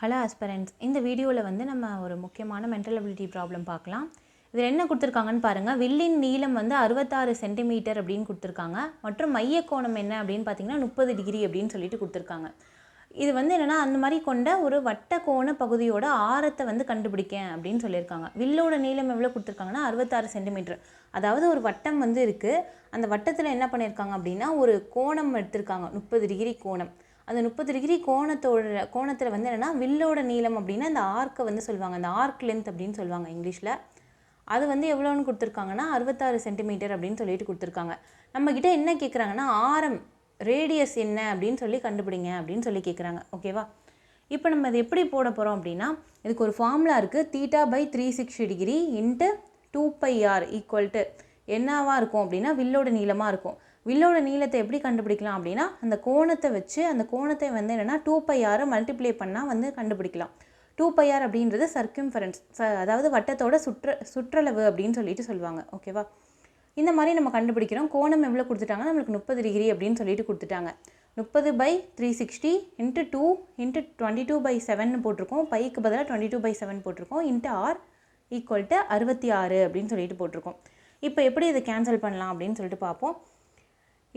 Hello aspirants, இந்த வீடியோவில் வந்து நம்ம ஒரு முக்கியமான மென்டல் அபிலிட்டி ப்ராப்ளம் பார்க்கலாம். இதில் என்ன கொடுத்துருக்காங்கன்னு பாருங்கள். வில்லின் நீளம் வந்து 66 சென்டிமீட்டர் அப்படின்னு கொடுத்துருக்காங்க. மற்றும் மைய கோணம் என்ன அப்படின்னு பார்த்தீங்கன்னா 30 டிகிரி அப்படின்னு சொல்லிட்டு கொடுத்துருக்காங்க. இது வந்து என்னென்னா அந்த மாதிரி கொண்ட ஒரு வட்ட கோண பகுதியோட ஆரத்தை வந்து கண்டுபிடிக்க அப்படின்னு சொல்லியிருக்காங்க. வில்லோட நீளம் எவ்வளோ கொடுத்துருக்காங்கன்னா 66 சென்டிமீட்டர். அதாவது ஒரு வட்டம் வந்து இருக்குது. அந்த வட்டத்தில் என்ன பண்ணியிருக்காங்க அப்படின்னா ஒரு கோணம் எடுத்திருக்காங்க, 30 டிகிரி கோணம். அந்த 30 டிகிரி கோணத்தில் வந்து என்னென்னா வில்லோட நீளம் அப்படின்னா அந்த ஆர்க்கை வந்து சொல்லுவாங்க, அந்த ஆர்க் லென்த் அப்படின்னு சொல்லுவாங்க இங்கிலீஷில். அது வந்து எவ்வளோன்னு கொடுத்துருக்காங்கன்னா 66 சென்டிமீட்டர் அப்படின்னு சொல்லிட்டு கொடுத்துருக்காங்க. நம்மக்கிட்ட என்ன கேட்குறாங்கன்னா ஆரம் ரேடியஸ் என்ன அப்படின்னு சொல்லி கண்டுபிடிங்க அப்படின்னு சொல்லி கேட்குறாங்க. ஓகேவா? இப்போ நம்ம இது எப்படி போட போகிறோம் அப்படின்னா, இதுக்கு ஒரு ஃபார்முலா இருக்குது. θ/360 degree into 2πr equal to என்னவாக இருக்கும் அப்படின்னா வில்லோட நீளமாக இருக்கும். வில்லோட நீளத்தை எப்படி கண்டுபிடிக்கலாம் அப்படின்னா அந்த கோணத்தை வச்சு அந்த கோணத்தை வந்து என்னென்னா 2πr மல்டிப்ளை பண்ணால் வந்து கண்டுபிடிக்கலாம். 2πr அப்படின்றது சர்க்கியூம்ஃபரன்ஸ், அதாவது வட்டத்தோட சுற்றளவு அப்படின்னு சொல்லிட்டு சொல்லுவாங்க. ஓகேவா? இந்த மாதிரி நம்ம கண்டுபிடிக்கிறோம். கோணம் எவ்வளோ கொடுத்துட்டாங்க, நம்மளுக்கு 30 டிகிரி அப்படின்னு சொல்லிட்டு கொடுத்துட்டாங்க. 30/360 இன்ட்டு 2 இன்ட்டு 22/7 போட்டிருக்கோம். பைக்கு பதிலாக 22/7 போட்டிருக்கோம். இன்ட்டு ஆர் ஈக்குவல் டு 66 அப்படின்னு சொல்லிட்டு போட்டிருக்கோம். இப்போ எப்படி இதை கேன்சல் பண்ணலாம் அப்படின்னு சொல்லிட்டு பார்ப்போம்.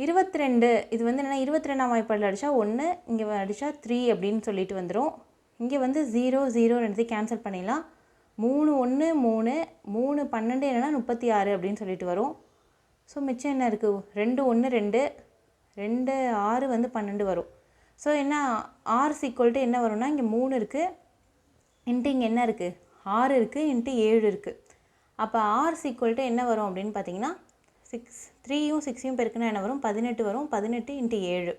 22 இது வந்து என்னென்னா 22ஆம் வாய்ப்பாடில் அடித்தா 1, இங்கே அடித்தா 3 அப்படின்னு சொல்லிட்டு வந்துடும். இங்கே வந்து 0 0 ரெண்டு கேன்சல் பண்ணிடலாம். 3 1 3 3 12 என்னென்னா 36 அப்படின்னு சொல்லிட்டு வரும். ஸோ மிச்சம் என்ன இருக்குது, 2 1 2 2 6 வந்து 12 வரும். ஸோ என்ன ஆர் ஈக்குவல் டு என்ன வரும்னா இங்கே 3 இருக்குது இன்ட்டு இங்கே என்ன இருக்குது 6 இருக்குது இன்ட்டு 7 இருக்குது. அப்போ ஆர் ஈக்குவல் டு என்ன வரும் அப்படின்னு பார்த்தீங்கன்னா 3யும் 6யும் பெருக்குன்னா என்ன வரும், 18 வரும். 18 இன்ட்டு 7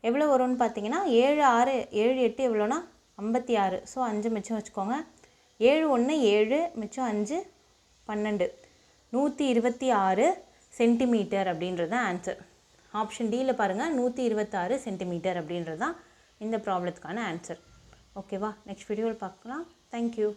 எவ்வளோ வரும்னு பார்த்தீங்கன்னா 7 6 7 8 எவ்வளோனா 56. ஸோ 5 மிச்சம் வச்சுக்கோங்க. 7 1 7 மிச்சம் 5 12 126 சென்டிமீட்டர் அப்படின்றது தான் ஆன்சர். ஆப்ஷன் டியில் பாருங்கள், 126 சென்டிமீட்டர் அப்படின்றது தான் இந்த ப்ராப்ளத்துக்கான ஆன்சர். ஓகேவா? நெக்ஸ்ட் வீடியோவில் பார்க்கலாம். தேங்க்யூ.